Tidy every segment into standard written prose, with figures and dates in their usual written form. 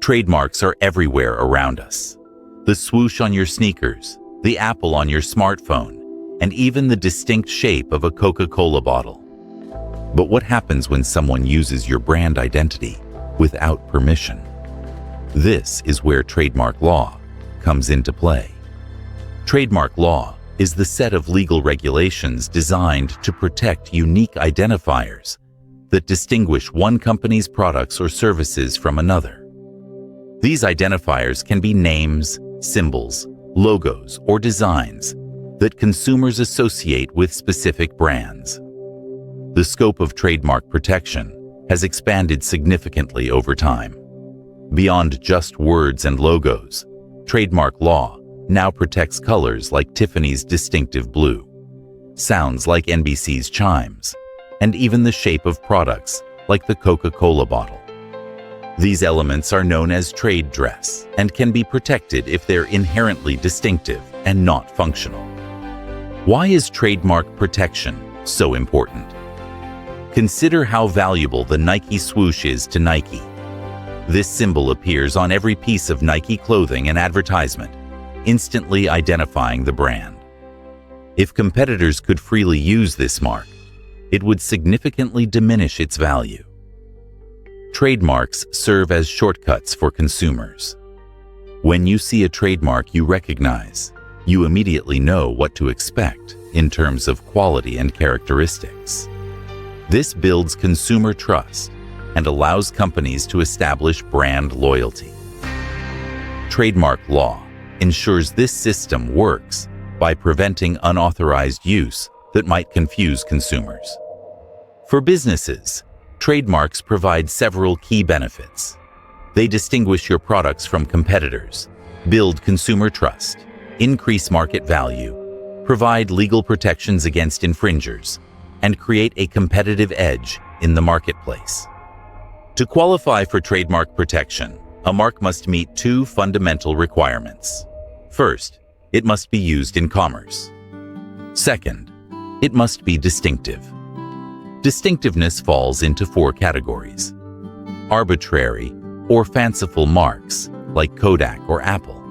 Trademarks are everywhere around us. The swoosh on your sneakers, the apple on your smartphone, and even the distinct shape of a Coca-Cola bottle. But what happens when someone uses your brand identity without permission? This is where trademark law comes into play. Trademark law is the set of legal regulations designed to protect unique identifiers that distinguish one company's products or services from another. These identifiers can be names, symbols, logos, or designs that consumers associate with specific brands. The scope of trademark protection has expanded significantly over time. Beyond just words and logos, trademark law now protects colors like Tiffany's distinctive blue, sounds like NBC's chimes, and even the shape of products like the Coca-Cola bottle. These elements are known as trade dress and can be protected if they're inherently distinctive and not functional. Why is trademark protection so important? Consider how valuable the Nike swoosh is to Nike. This symbol appears on every piece of Nike clothing and advertisement, instantly identifying the brand. If competitors could freely use this mark, it would significantly diminish its value. Trademarks serve as shortcuts for consumers. When you see a trademark you recognize, you immediately know what to expect in terms of quality and characteristics. This builds consumer trust and allows companies to establish brand loyalty. Trademark law ensures this system works by preventing unauthorized use that might confuse consumers. For businesses, trademarks provide several key benefits. They distinguish your products from competitors, build consumer trust, increase market value, provide legal protections against infringers, and create a competitive edge in the marketplace. To qualify for trademark protection, a mark must meet two fundamental requirements. First, it must be used in commerce. Second, it must be distinctive. Distinctiveness falls into four categories: arbitrary or fanciful marks like Kodak or Apple,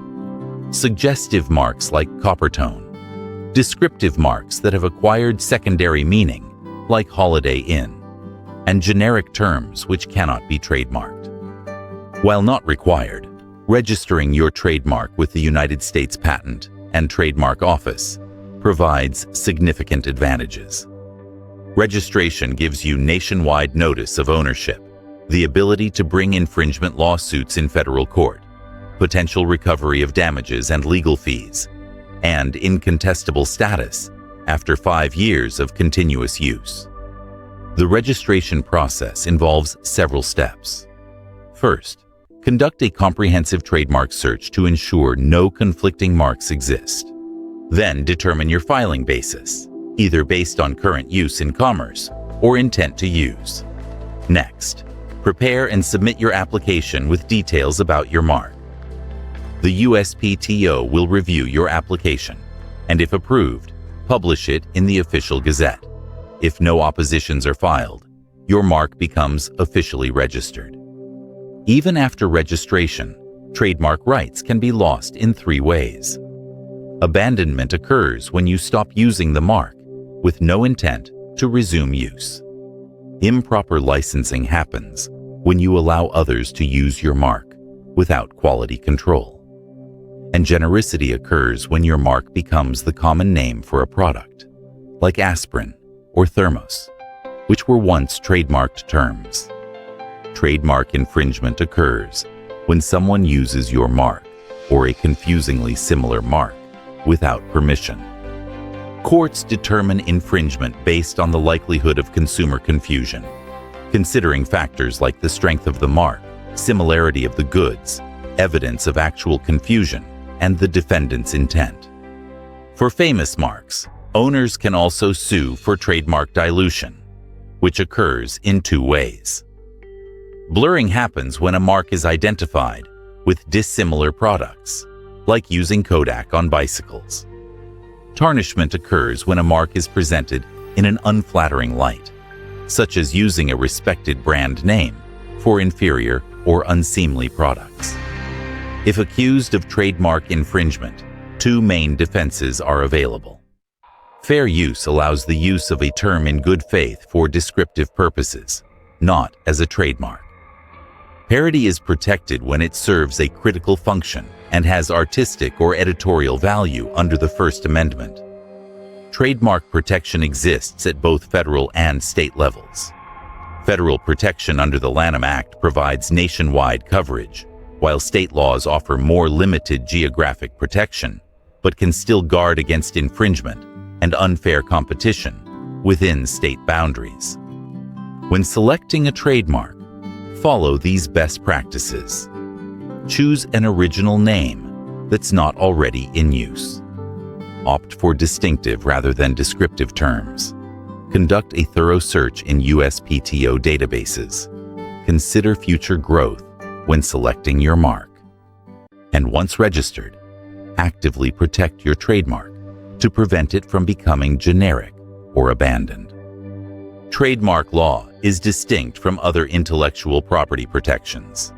suggestive marks like Coppertone, descriptive marks that have acquired secondary meaning like Holiday Inn, and generic terms which cannot be trademarked. While not required, registering your trademark with the United States Patent and Trademark Office provides significant advantages. Registration gives you nationwide notice of ownership, the ability to bring infringement lawsuits in federal court, potential recovery of damages and legal fees, and incontestable status after 5 years of continuous use. The registration process involves several steps. First, conduct a comprehensive trademark search to ensure no conflicting marks exist. Then determine your filing basis, either based on current use in commerce or intent to use. Next, prepare and submit your application with details about your mark. The USPTO will review your application, and if approved, publish it in the official Gazette. If no oppositions are filed, your mark becomes officially registered. Even after registration, trademark rights can be lost in 3 ways. Abandonment occurs when you stop using the mark with no intent to resume use. Improper licensing happens when you allow others to use your mark without quality control. And genericity occurs when your mark becomes the common name for a product, like aspirin or thermos, which were once trademarked terms. Trademark infringement occurs when someone uses your mark or a confusingly similar mark without permission. Courts determine infringement based on the likelihood of consumer confusion, considering factors like the strength of the mark, similarity of the goods, evidence of actual confusion, and the defendant's intent. For famous marks, owners can also sue for trademark dilution, which occurs in 2 ways. Blurring happens when a mark is identified with dissimilar products, like using Kodak on bicycles. Tarnishment occurs when a mark is presented in an unflattering light, such as using a respected brand name for inferior or unseemly products. If accused of trademark infringement, two main defenses are available. Fair use allows the use of a term in good faith for descriptive purposes, not as a trademark. Parody is protected when it serves a critical function and has artistic or editorial value under the First Amendment. Trademark protection exists at both federal and state levels. Federal protection under the Lanham Act provides nationwide coverage, while state laws offer more limited geographic protection, but can still guard against infringement and unfair competition within state boundaries. When selecting a trademark, follow these best practices. Choose an original name that's not already in use. Opt for distinctive rather than descriptive terms. Conduct a thorough search in USPTO databases. Consider future growth when selecting your mark. And once registered, actively protect your trademark to prevent it from becoming generic or abandoned. Trademark law is distinct from other intellectual property protections.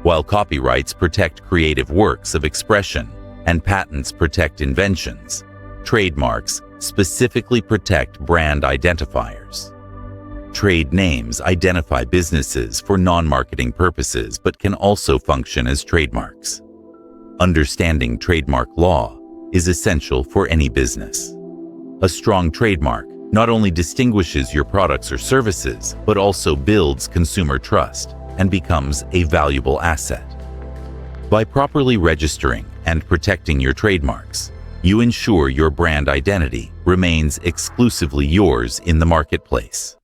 While copyrights protect creative works of expression and patents protect inventions, trademarks specifically protect brand identifiers. Trade names identify businesses for non-marketing purposes but can also function as trademarks. Understanding trademark law is essential for any business. A strong trademark not only distinguishes your products or services, but also builds consumer trust and becomes a valuable asset. By properly registering and protecting your trademarks, you ensure your brand identity remains exclusively yours in the marketplace.